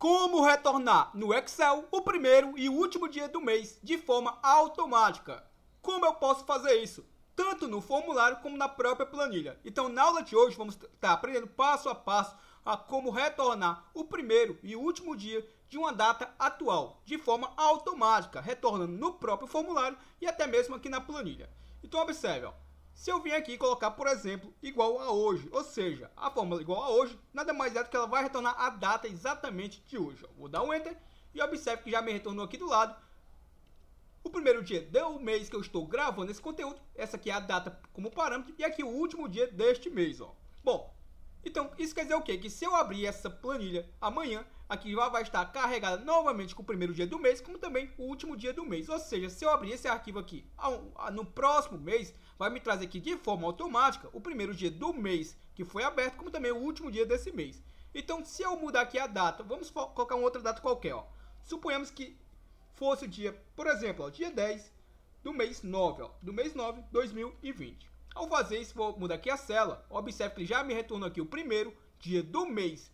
Como retornar no Excel o primeiro e último dia do mês de forma automática? Como eu posso fazer isso? Tanto no formulário como na própria planilha. Então, na aula de hoje, vamos estar aprendendo passo a passo a como retornar o primeiro e último dia de uma data atual, de forma automática, retornando no próprio formulário e até mesmo aqui na planilha. Então, observe, ó. Se eu vim aqui colocar, por exemplo, igual a hoje, ou seja, a fórmula igual a hoje, nada mais é do que ela vai retornar a data exatamente de hoje. Vou dar um Enter e observe que já me retornou aqui do lado o primeiro dia do mês que eu estou gravando esse conteúdo. Essa aqui é a data como parâmetro e aqui o último dia deste mês. Ó. Bom, então isso quer dizer o quê? Que se eu abrir essa planilha amanhã, aqui já vai estar carregada novamente com o primeiro dia do mês, como também o último dia do mês. Ou seja, se eu abrir esse arquivo aqui no próximo mês, vai me trazer aqui de forma automática o primeiro dia do mês que foi aberto, como também o último dia desse mês. Então, se eu mudar aqui a data, vamos colocar uma outra data qualquer. Ó. Suponhamos que fosse o dia, por exemplo, ó, dia 10 do mês 9, ó, do mês 9, 2020. Ao fazer isso, vou mudar aqui a célula. Observe que ele já me retornou aqui o primeiro dia do mês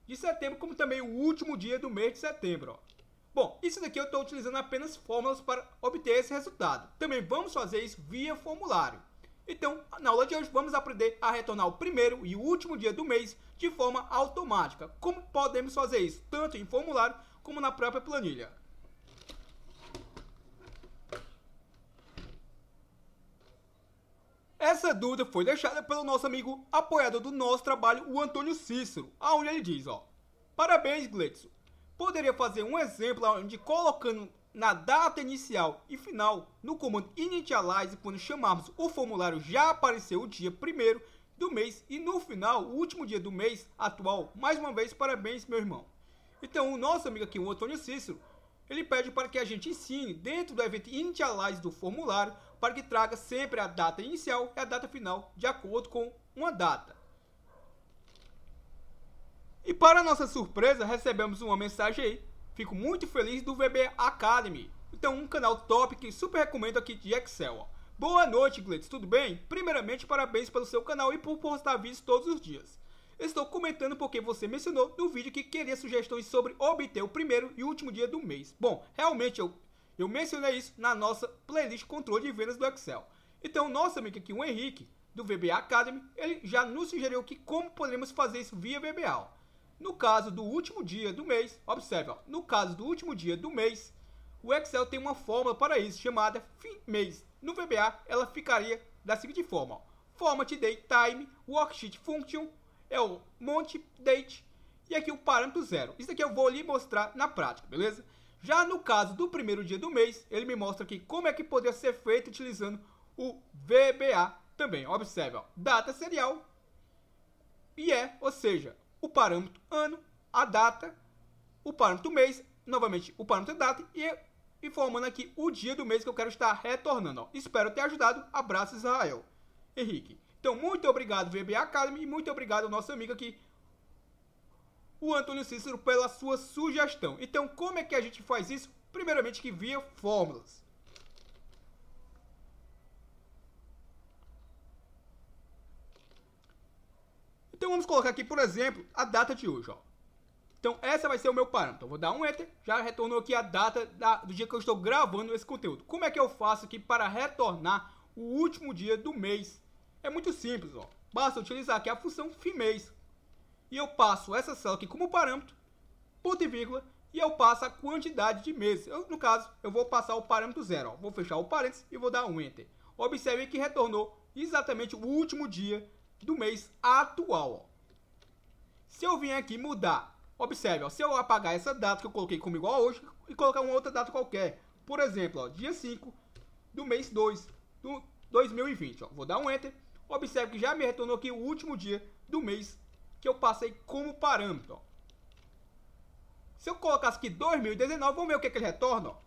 de setembro, como também o último dia do mês de setembro. Ó. Bom, isso daqui eu estou utilizando apenas fórmulas para obter esse resultado. Também vamos fazer isso via formulário. Então, na aula de hoje, vamos aprender a retornar o primeiro e o último dia do mês de forma automática. Como podemos fazer isso, tanto em formulário como na própria planilha. Essa dúvida foi deixada pelo nosso amigo apoiador do nosso trabalho, o Antônio Cícero, onde ele diz, ó, parabéns, Gleidson. Poderia fazer um exemplo onde colocando na data inicial e final, no comando initialize, quando chamarmos o formulário, já apareceu o dia primeiro do mês e no final, o último dia do mês atual. Mais uma vez, parabéns, meu irmão. Então, o nosso amigo aqui, o Antônio Cícero, ele pede para que a gente ensine dentro do evento initialize do formulário para que traga sempre a data inicial e a data final de acordo com uma data. E para nossa surpresa, recebemos uma mensagem aí. Fico muito feliz do VB Academy. Então, um canal top que super recomendo aqui de Excel. Ó. Boa noite, Gleidson, tudo bem? Primeiramente, parabéns pelo seu canal e por postar vídeos todos os dias. Estou comentando porque você mencionou no vídeo que queria sugestões sobre obter o primeiro e último dia do mês. Bom, realmente eu mencionei isso na nossa playlist Controle de Vendas do Excel. Então, nosso amigo aqui, o Henrique, do VBA Academy, ele já nos sugeriu que como poderíamos fazer isso via VBA. Ó. No caso do último dia do mês, observe, ó, no caso do último dia do mês, o Excel tem uma fórmula para isso, chamada fim mês. No VBA, ela ficaria da seguinte forma, ó, format date time, worksheet function, é o monte date e aqui o parâmetro 0. Isso aqui eu vou lhe mostrar na prática, beleza? Já no caso do primeiro dia do mês, ele me mostra aqui como é que poderia ser feito utilizando o VBA também. Observe, ó, data serial e ou seja, o parâmetro ano, a data, o parâmetro mês, novamente o parâmetro data e informando aqui o dia do mês que eu quero estar retornando. Ó. Espero ter ajudado. Abraço, Israel. Henrique. Então, muito obrigado, VBA Academy, e muito obrigado ao nosso amigo aqui, o Antônio Cícero, pela sua sugestão. Então, como é que a gente faz isso? Primeiramente, que via fórmulas. Então, vamos colocar aqui, por exemplo, a data de hoje. Ó. Então, essa vai ser o meu parâmetro. Eu vou dar um Enter, já retornou aqui a data do dia que eu estou gravando esse conteúdo. Como é que eu faço aqui para retornar o último dia do mês? É muito simples, ó. Basta utilizar aqui a função FIMEIS. E eu passo essa célula aqui como parâmetro, ponto e vírgula, e eu passo a quantidade de meses. No caso, eu vou passar o parâmetro 0. Ó. Vou fechar o parênteses e vou dar um Enter. Observe que retornou exatamente o último dia do mês atual. Ó. Se eu vier aqui mudar, observe, ó, se eu apagar essa data que eu coloquei como igual a hoje e colocar uma outra data qualquer, por exemplo, ó, dia 5 do mês 2 do 2020. Ó. Vou dar um Enter. Observe que já me retornou aqui o último dia do mês que eu passei como parâmetro. Ó. Se eu colocasse aqui 2019, vamos ver o que ele retorna. Ó.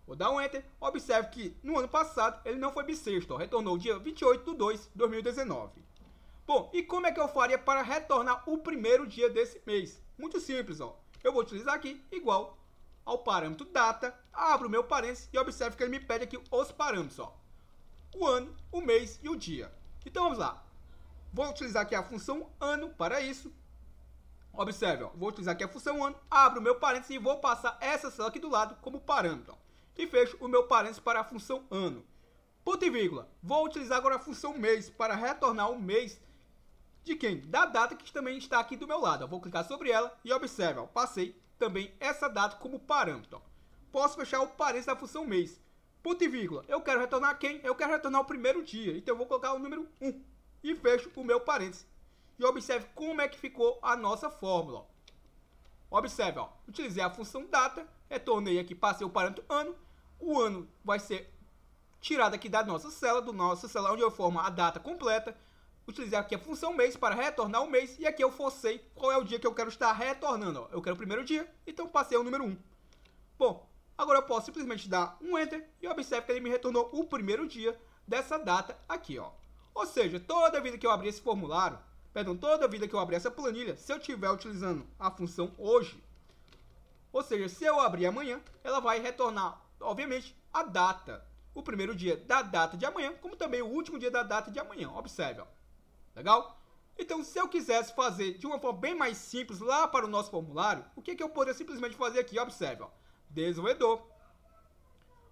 Vou dar um Enter. Observe que no ano passado ele não foi bissexto. Ó. Retornou dia 28 de 2 de 2019. Bom, e como é que eu faria para retornar o primeiro dia desse mês? Muito simples. Ó. Eu vou utilizar aqui igual ao parâmetro data. Abro o meu parênteses e observe que ele me pede aqui os parâmetros. Ó. O ano, o mês e o dia. Então vamos lá. Vou utilizar aqui a função ano para isso. Observe, ó, vou utilizar aqui a função ano, abro o meu parênteses e vou passar essa célula aqui do lado como parâmetro. Ó, e fecho o meu parênteses para a função ano. Ponto e vírgula. Vou utilizar agora a função mês para retornar o mês de quem? Da data que também está aqui do meu lado. Ó, vou clicar sobre ela e observe, ó, passei também essa data como parâmetro. Ó. Posso fechar o parênteses da função mês. Ponto e vírgula. Eu quero retornar quem? Eu quero retornar o primeiro dia. Então eu vou colocar o número 1 e fecho o meu parênteses. E observe como é que ficou a nossa fórmula. Observe, ó, utilizei a função data, retornei aqui, passei o parâmetro ano. O ano vai ser tirado aqui da nossa célula, onde eu formo a data completa. Utilizei aqui a função mês para retornar o mês. E aqui eu forcei qual é o dia que eu quero estar retornando. Ó. Eu quero o primeiro dia, então passei o número 1. Bom, agora eu posso simplesmente dar um Enter e observe que ele me retornou o primeiro dia dessa data aqui. Ó. Ou seja, toda vida que eu abrir esse formulário, toda vida que eu abrir essa planilha, se eu estiver utilizando a função hoje, ou seja, se eu abrir amanhã, ela vai retornar, obviamente, a data, o primeiro dia da data de amanhã, como também o último dia da data de amanhã. Observe, ó. Legal? Então, se eu quisesse fazer de uma forma bem mais simples lá para o nosso formulário, o que eu poderia simplesmente fazer aqui? Observe, ó. Desenvolvedor.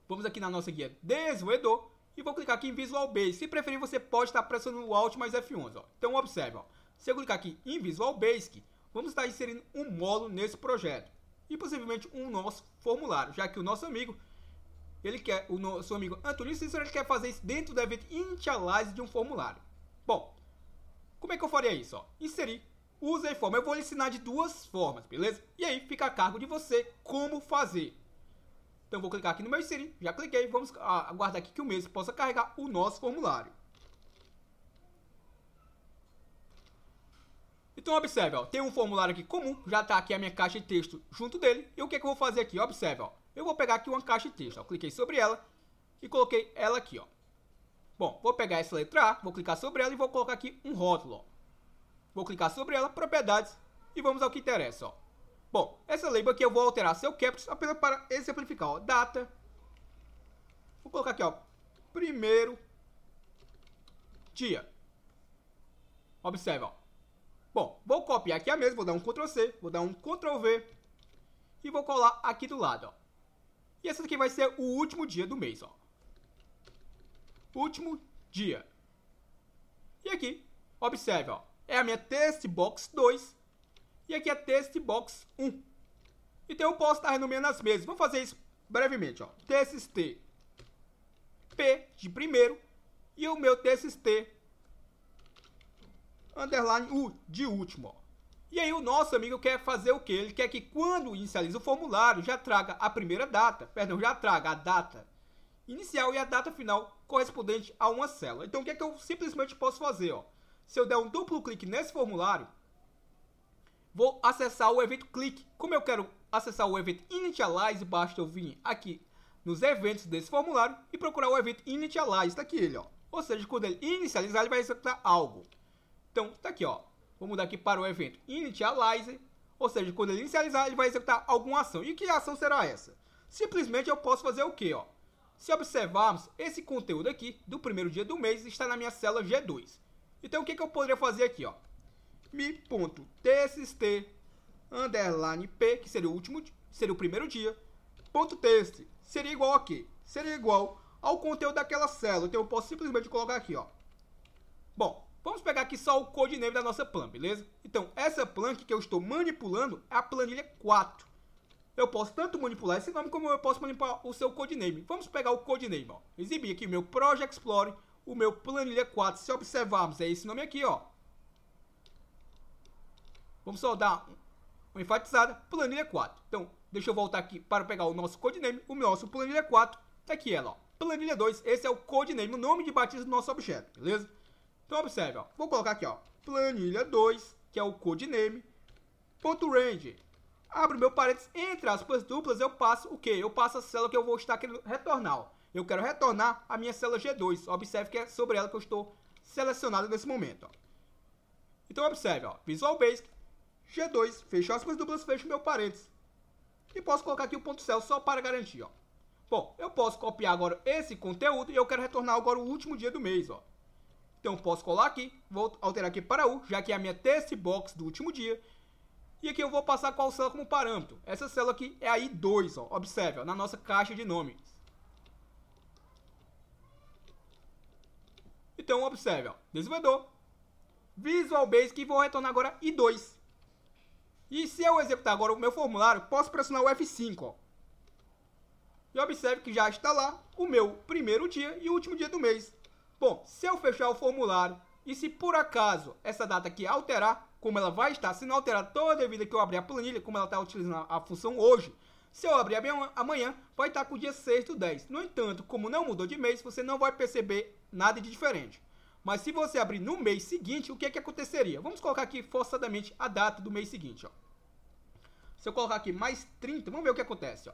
Vamos aqui na nossa guia Desenvolvedor. E vou clicar aqui em Visual Basic. Se preferir, você pode estar pressionando o Alt mais F11. Ó. Então, observe. Ó. Se eu clicar aqui em Visual Basic, vamos estar inserindo um módulo nesse projeto. E possivelmente um nosso formulário. Já que o nosso amigo, o nosso amigo Antônio Cícero, ele quer fazer isso dentro do evento Initialize de um formulário. Bom, como é que eu faria isso? Ó? Inserir user e forma. Eu vou lhe ensinar de duas formas, beleza? E aí fica a cargo de você como fazer. Então, vou clicar aqui no meu inserir, já cliquei, vamos aguardar aqui que o mês possa carregar o nosso formulário. Então, observe, ó, tem um formulário aqui comum, já está aqui a minha caixa de texto junto dele. E o que eu vou fazer aqui? Observe, ó, eu vou pegar aqui uma caixa de texto, ó, cliquei sobre ela e coloquei ela aqui, ó. Bom, vou pegar essa letra A, vou clicar sobre ela e vou colocar aqui um rótulo, ó. Vou clicar sobre ela, propriedades, e vamos ao que interessa, ó. Bom, essa label aqui eu vou alterar seu captions apenas para exemplificar, ó. Data. Vou colocar aqui, ó. Primeiro dia. Observe, ó. Bom, vou copiar aqui a mesma, vou dar um Ctrl C, vou dar um Ctrl V e vou colar aqui do lado, ó. E esse aqui vai ser o último dia do mês, ó. Último dia. E aqui, observe, ó. É a minha Text Box 2. E aqui é Text Box 1. Então eu posso estar renomeando as mesmas. Vamos fazer isso brevemente, ó. TXT P de primeiro e o meu TXT underline U de último, ó. E aí o nosso amigo quer fazer o quê? Ele quer que quando inicializa o formulário já traga a primeira data, já traga a data inicial e a data final correspondente a uma célula. Então o que é que eu simplesmente posso fazer, ó? Se eu der um duplo clique nesse formulário, vou acessar o evento click. Como eu quero acessar o evento initialize, basta eu vir aqui nos eventos desse formulário e procurar o evento initialize. Está aqui ele, ó. Ou seja, quando ele inicializar, ele vai executar algo. Então, está aqui, ó. Vou mudar aqui para o evento initialize. Ou seja, quando ele inicializar, ele vai executar alguma ação. E que ação será essa? Simplesmente eu posso fazer o quê, ó? Se observarmos, esse conteúdo aqui do primeiro dia do mês está na minha célula G2. Então, o que eu poderia fazer aqui, ó? mi.txt underline p, que seria o primeiro dia, ponto text, seria igual a quê? Seria igual ao conteúdo daquela célula. Então eu posso simplesmente colocar aqui, ó. Bom, vamos pegar aqui só o codename da nossa plan, beleza? Então, essa plan que eu estou manipulando é a planilha 4. Eu posso tanto manipular esse nome como eu posso manipular o seu codename. Vamos pegar o codename, ó. Exibir aqui o meu Project Explorer, o meu planilha 4. Se observarmos, é esse nome aqui, ó. Vamos só dar uma enfatizada, planilha 4. Então, deixa eu voltar aqui para pegar o nosso codename, o nosso planilha 4. Tá aqui ela, ó. Planilha 2, esse é o codename, o nome de batismo do nosso objeto, beleza? Então, observe, ó. Vou colocar aqui, ó. Planilha 2, que é o codename. Ponto range. Abro meu parênteses, entre aspas duplas, eu passo o quê? Eu passo a célula que eu vou estar querendo retornar, ó. Eu quero retornar a minha célula G2. Observe que é sobre ela que eu estou selecionado nesse momento, ó. Então, observe, ó. Visual Basic, G2, fecho aspas duplas, fecho meu parênteses. E posso colocar aqui o ponto céu só para garantir, ó. Bom, eu posso copiar agora esse conteúdo e eu quero retornar agora o último dia do mês, ó. Então, posso colar aqui, vou alterar aqui para U, já que é a minha text box do último dia. E aqui eu vou passar qual célula como parâmetro. Essa célula aqui é a I2, ó. Observe, ó, na nossa caixa de nomes. Então, observe, ó, desenvolvedor, Visual Basic, e vou retornar agora I2. E se eu executar agora o meu formulário, posso pressionar o F5, ó. E observe que já está lá o meu primeiro dia e o último dia do mês. Bom, se eu fechar o formulário e se por acaso essa data aqui alterar, como ela vai estar, se não alterar toda a vida que eu abrir a planilha, como ela está utilizando a função hoje, se eu abrir amanhã, vai estar com o dia 6/10. No entanto, como não mudou de mês, você não vai perceber nada de diferente. Mas se você abrir no mês seguinte, o que é que aconteceria? Vamos colocar aqui forçadamente a data do mês seguinte, ó. Se eu colocar aqui mais 30, vamos ver o que acontece, ó.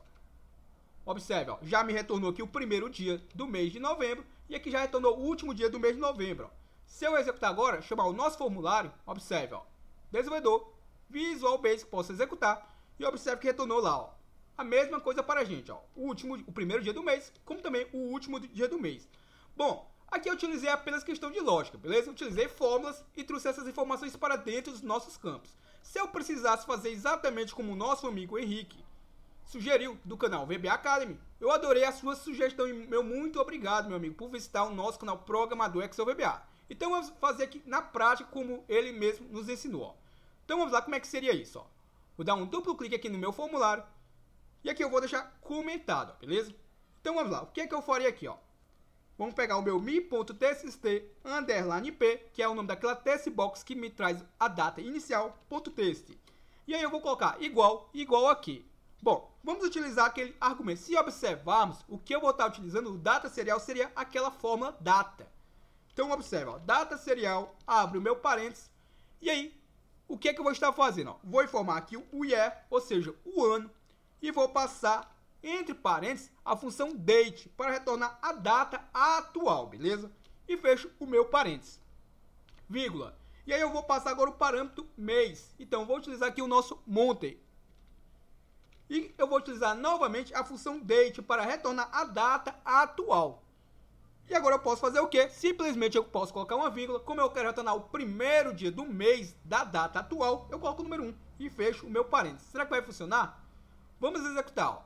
Observe, ó, já me retornou aqui o primeiro dia do mês de novembro e aqui já retornou o último dia do mês de novembro, ó. Se eu executar agora, chamar o nosso formulário, observe, ó, desenvolvedor, Visual Basic, posso executar e observe que retornou lá, ó, a mesma coisa para a gente, ó, o primeiro dia do mês, como também o último dia do mês. Bom, aqui eu utilizei apenas questão de lógica, beleza? Eu utilizei fórmulas e trouxe essas informações para dentro dos nossos campos. Se eu precisasse fazer exatamente como o nosso amigo Henrique sugeriu do canal VBA Academy, eu adorei a sua sugestão e meu muito obrigado, meu amigo, por visitar o nosso canal Programador Excel VBA. Então vamos fazer aqui na prática como ele mesmo nos ensinou, ó. Então vamos lá, como é que seria isso, ó. Vou dar um duplo clique aqui no meu formulário e aqui eu vou deixar comentado, ó, beleza? Então vamos lá, o que é que eu faria aqui, ó? Vamos pegar o meu mi.txt_p, que é o nome daquela test box que me traz a data inicial, .txt. E aí eu vou colocar igual aqui. Bom, vamos utilizar aquele argumento. Se observarmos, o que eu vou estar utilizando, o data serial, seria aquela fórmula data. Então observa, ó, data serial, abre o meu parênteses, e aí, o que é que eu vou estar fazendo? Ó? Vou informar aqui o year, ou seja, o ano, e vou passar entre parênteses a função date para retornar a data atual, beleza? E fecho o meu parênteses, vírgula. E aí eu vou passar agora o parâmetro mês. Então vou utilizar aqui o nosso monte. E eu vou utilizar novamente a função date para retornar a data atual. E agora eu posso fazer o quê? Simplesmente eu posso colocar uma vírgula. Como eu quero retornar o primeiro dia do mês da data atual, eu coloco o número 1 e fecho o meu parênteses. Será que vai funcionar? Vamos executar, ó.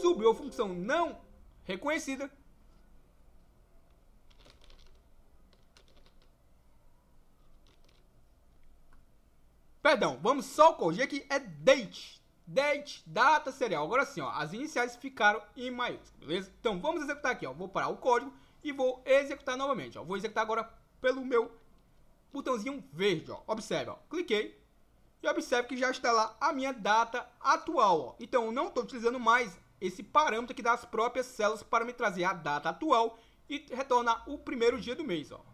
Subiu a função não reconhecida. Perdão, vamos só corrigir aqui, é date. Date, data serial. Agora sim, ó, as iniciais ficaram em maiúsculo, beleza? Então vamos executar aqui, ó. Vou parar o código e vou executar novamente, ó. Vou executar agora pelo meu botãozinho verde, ó. Observe, ó. Cliquei e observe que já está lá a minha data atual, ó. Então eu não estou utilizando mais esse parâmetro aqui das próprias células para me trazer a data atual e retornar o primeiro dia do mês, ó.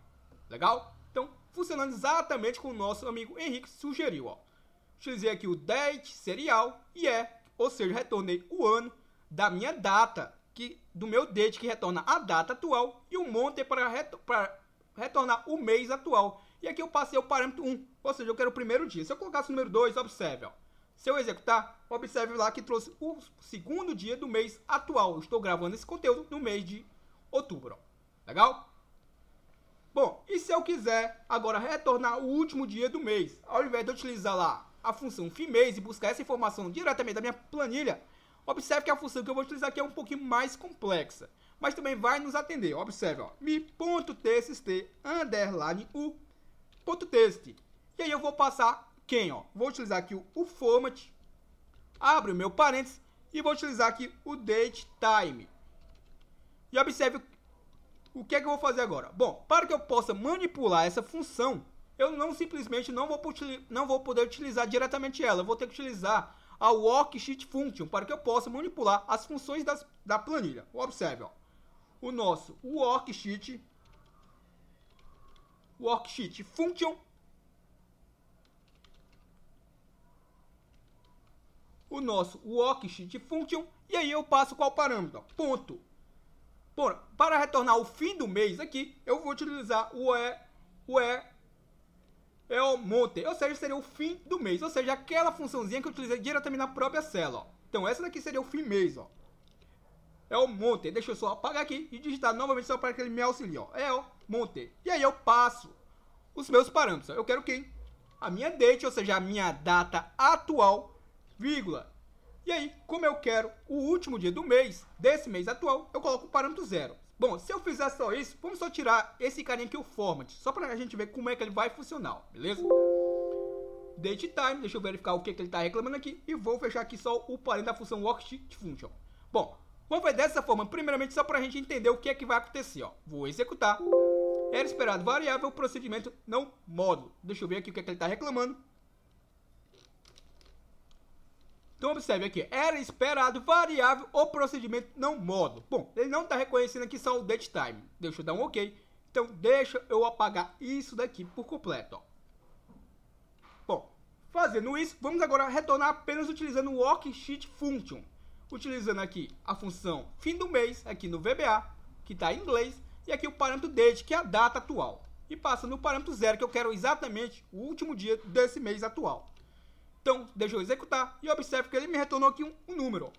Legal? Então, funcionando exatamente como o nosso amigo Henrique sugeriu, ó. Utilizei aqui o date serial e ou seja, retornei o ano da minha data, do meu date que retorna a data atual, e o monte para retornar o mês atual. E aqui eu passei o parâmetro 1, ou seja, eu quero o primeiro dia. Se eu colocasse o número 2, observe, ó. Se eu executar, observe lá que trouxe o segundo dia do mês atual. Eu estou gravando esse conteúdo no mês de outubro, ó. Legal? Bom, e se eu quiser agora retornar o último dia do mês, ao invés de eu utilizar lá a função FIMEIS e buscar essa informação diretamente da minha planilha, observe que a função que eu vou utilizar aqui é um pouquinho mais complexa, mas também vai nos atender. Observe, ó, mi.txt_u.txt. E aí eu vou passar quem, ó? Vou utilizar aqui o format, abre o meu parênteses e vou utilizar aqui o datetime. E observe o que é que eu vou fazer agora. Bom, para que eu possa manipular essa função, eu simplesmente não vou poder utilizar diretamente ela. Eu vou ter que utilizar a worksheet function para que eu possa manipular as funções da planilha. Observe, ó, o nosso worksheet function. O nosso worksheet function. E aí eu passo qual parâmetro? Ó, ponto. Bom, para retornar o fim do mês aqui, eu vou utilizar o monte, ou seja, seria o fim do mês, ou seja, aquela funçãozinha que eu utilizei diretamente na própria célula, ó. Então essa daqui seria o fim mês, ó. É o monte. Deixa eu só apagar aqui e digitar novamente só para que ele me auxilie, ó. É o monte. E aí eu passo os meus parâmetros, ó. Eu quero quem? a minha date, ou seja, a minha data atual, vírgula. E aí, como eu quero o último dia do mês, desse mês atual, eu coloco o parâmetro 0. Bom, se eu fizer só isso, vamos só tirar esse carinha aqui, o format, só pra a gente ver como é que ele vai funcionar, beleza? Date time, deixa eu verificar o que ele tá reclamando aqui, e vou fechar aqui só o parênteses da função worksheet function. Bom, vamos ver dessa forma, primeiramente só pra gente entender o que é que vai acontecer, ó. Vou executar, era esperado variável, procedimento não módulo. Deixa eu ver aqui o que é que ele tá reclamando. Então observe aqui, era esperado variável ou procedimento não módulo. Bom, ele não está reconhecendo aqui só o datetime. Deixa eu dar um ok. Então deixa eu apagar isso daqui por completo. Ó. Bom, fazendo isso, vamos agora retornar apenas utilizando o worksheet function. Utilizando aqui a função fim do mês, aqui no VBA, que está em inglês, e aqui o parâmetro date, que é a data atual. E passa no parâmetro 0, que eu quero exatamente o último dia desse mês atual. Então, deixa eu executar e observe que ele me retornou aqui um número,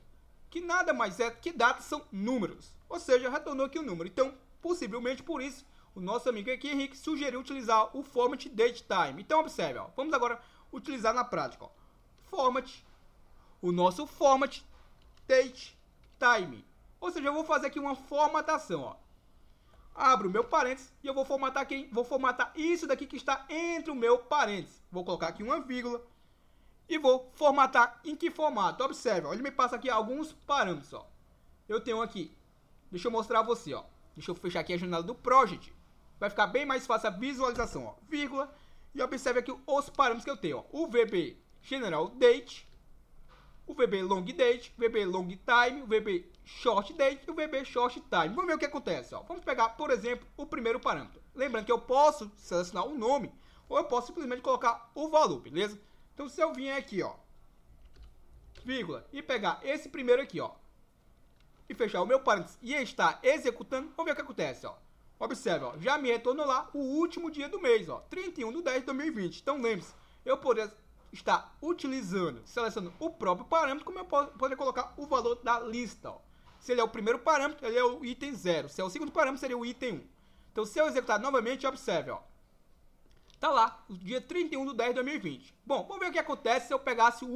que nada mais é que datas são números, ou seja, retornou aqui um número. Então, possivelmente por isso, o nosso amigo aqui, Henrique, sugeriu utilizar o format datetime. Então, observe, ó, vamos agora utilizar na prática. Ó, format, o nosso format datetime, ou seja, eu vou fazer aqui uma formatação. Ó. Abro o meu parênteses e eu vou formatar quem? Vou formatar isso daqui que está entre o meu parênteses. Vou colocar aqui uma vírgula. E vou formatar em que formato? Observe, ó, ele me passa aqui alguns parâmetros. Ó. Eu tenho aqui, deixa eu mostrar a você. Ó. Deixa eu fechar aqui a janela do Project. Vai ficar bem mais fácil a visualização. Ó. Vírgula. E observe aqui os parâmetros que eu tenho. Ó. O VB General Date, o VB Long Date, o VB Long Time, o VB Short Date e o VB Short Time. Vamos ver o que acontece. Ó. Vamos pegar, por exemplo, o primeiro parâmetro. Lembrando que eu posso selecionar o nome ou eu posso simplesmente colocar o valor, beleza? Então, se eu vier aqui, ó, vírgula, e pegar esse primeiro aqui, ó, e fechar o meu parênteses e estar executando, vamos ver o que acontece, ó. Observe, ó, já me retornou lá o último dia do mês, ó, 31/10/2020. Então, lembre-se, eu poderia estar utilizando, selecionando o próprio parâmetro, como eu poderia colocar o valor da lista, ó. Se ele é o primeiro parâmetro, ele é o item 0. Se é o segundo parâmetro, seria o item 1. Então, se eu executar novamente, observe, ó. Tá lá, o dia 31/10/2020. Bom, vamos ver o que acontece se eu pegasse o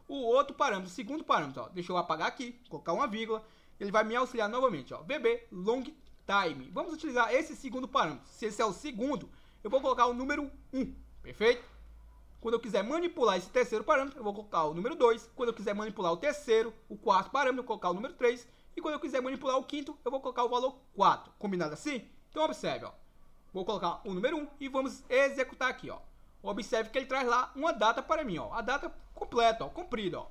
outro parâmetro, o segundo parâmetro. Ó. Deixa eu apagar aqui, colocar uma vírgula. Ele vai me auxiliar novamente. Ó. VB Long Time. Vamos utilizar esse segundo parâmetro. Se esse é o segundo, eu vou colocar o número 1. Perfeito? Quando eu quiser manipular esse terceiro parâmetro, eu vou colocar o número 2. Quando eu quiser manipular o terceiro, o quarto parâmetro, eu vou colocar o número 3. E quando eu quiser manipular o quinto, eu vou colocar o valor 4. Combinado assim? Então observe, ó. Vou colocar o número 1 e vamos executar aqui, ó. Observe que ele traz lá uma data para mim, ó. A data completa, ó, comprida, ó.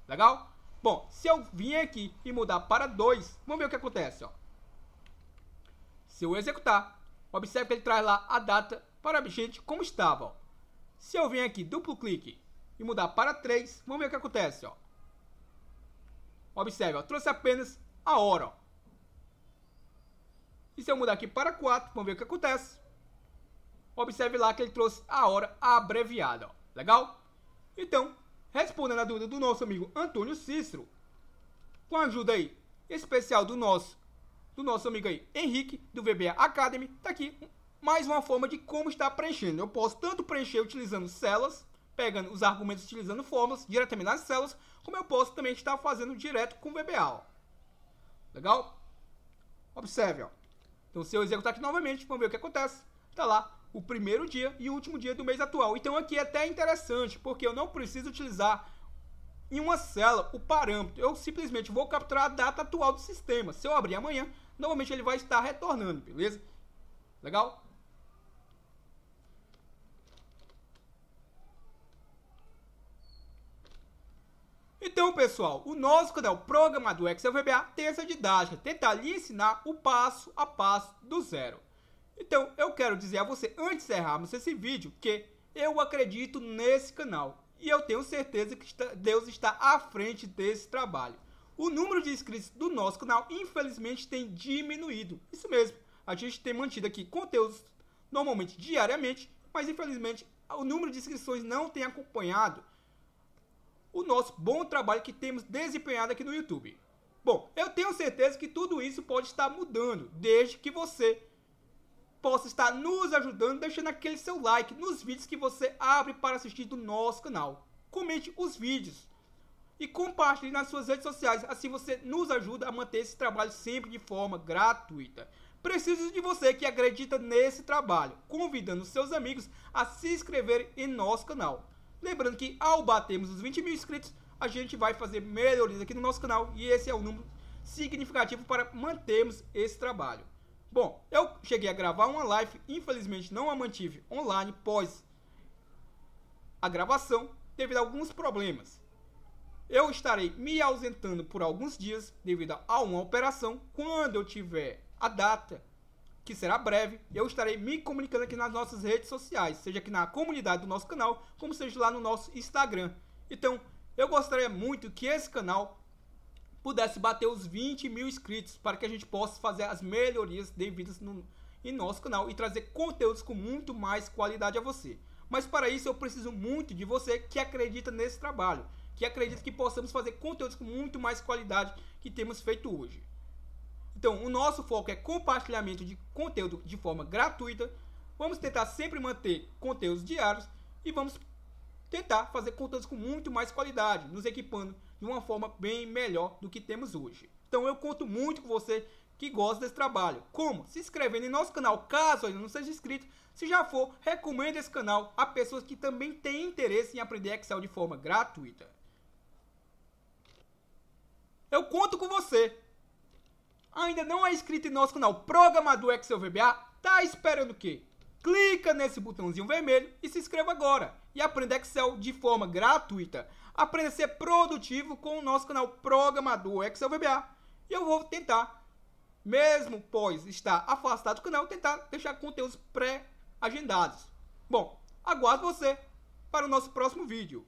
Legal? Bom, se eu vir aqui e mudar para 2, vamos ver o que acontece, ó. Se eu executar, observe que ele traz lá a data para a gente como estava, ó. Se eu vir aqui, duplo clique e mudar para 3, vamos ver o que acontece, ó. Observe, ó, trouxe apenas a hora, ó. E se eu mudar aqui para 4, vamos ver o que acontece. Observe lá que ele trouxe a hora abreviada, ó. Legal? Então, respondendo a dúvida do nosso amigo Antônio Cícero, com a ajuda aí especial do nosso amigo aí Henrique, do VBA Academy, tá aqui mais uma forma de como estar preenchendo. Eu posso tanto preencher utilizando células, pegando os argumentos utilizando fórmulas diretamente nas células, como eu posso também estar fazendo direto com o VBA, ó. Legal? Observe, ó. Então, se eu executar aqui novamente, vamos ver o que acontece. Está lá o primeiro dia e o último dia do mês atual. Então, aqui é até interessante, porque eu não preciso utilizar em uma célula o parâmetro. Eu simplesmente vou capturar a data atual do sistema. Se eu abrir amanhã, novamente ele vai estar retornando, beleza? Legal? Então, pessoal, o nosso canal Programador Excel VBA tem essa didática, tentar lhe ensinar o passo a passo do zero. Então, eu quero dizer a você, antes de encerrarmos esse vídeo, que eu acredito nesse canal. E eu tenho certeza que Deus está à frente desse trabalho. O número de inscritos do nosso canal, infelizmente, tem diminuído. Isso mesmo, a gente tem mantido aqui conteúdos normalmente diariamente, mas infelizmente o número de inscrições não tem acompanhado o nosso bom trabalho que temos desempenhado aqui no YouTube. Bom, eu tenho certeza que tudo isso pode estar mudando, desde que você possa estar nos ajudando deixando aquele seu like nos vídeos que você abre para assistir do nosso canal. Comente os vídeos e compartilhe nas suas redes sociais, assim você nos ajuda a manter esse trabalho sempre de forma gratuita. Preciso de você que acredita nesse trabalho, convidando seus amigos a se inscreverem em nosso canal. Lembrando que ao batermos os 20 mil inscritos, a gente vai fazer melhorias aqui no nosso canal e esse é o número significativo para mantermos esse trabalho. Bom, eu cheguei a gravar uma live, infelizmente não a mantive online pós a gravação devido a alguns problemas. Eu estarei me ausentando por alguns dias devido a uma operação. Quando eu tiver a data, que será breve, eu estarei me comunicando aqui nas nossas redes sociais, seja aqui na comunidade do nosso canal, como seja lá no nosso Instagram. Então, eu gostaria muito que esse canal pudesse bater os 20 mil inscritos para que a gente possa fazer as melhorias devidas em nosso canal e trazer conteúdos com muito mais qualidade a você. Mas para isso eu preciso muito de você que acredita nesse trabalho, que acredita que possamos fazer conteúdos com muito mais qualidade que temos feito hoje. Então, o nosso foco é compartilhamento de conteúdo de forma gratuita. Vamos tentar sempre manter conteúdos diários e vamos tentar fazer conteúdos com muito mais qualidade, nos equipando de uma forma bem melhor do que temos hoje. Então eu conto muito com você que gosta desse trabalho. Como? Se inscrevendo em nosso canal, caso ainda não seja inscrito. Se já for, recomende esse canal a pessoas que também têm interesse em aprender Excel de forma gratuita. Eu conto com você. Ainda não é inscrito em nosso canal Programador Excel VBA? Tá esperando o quê? Clica nesse botãozinho vermelho e se inscreva agora. E aprenda Excel de forma gratuita. Aprenda a ser produtivo com o nosso canal Programador Excel VBA. E eu vou tentar, mesmo após estar afastado do canal, tentar deixar conteúdos pré-agendados. Bom, aguardo você para o nosso próximo vídeo.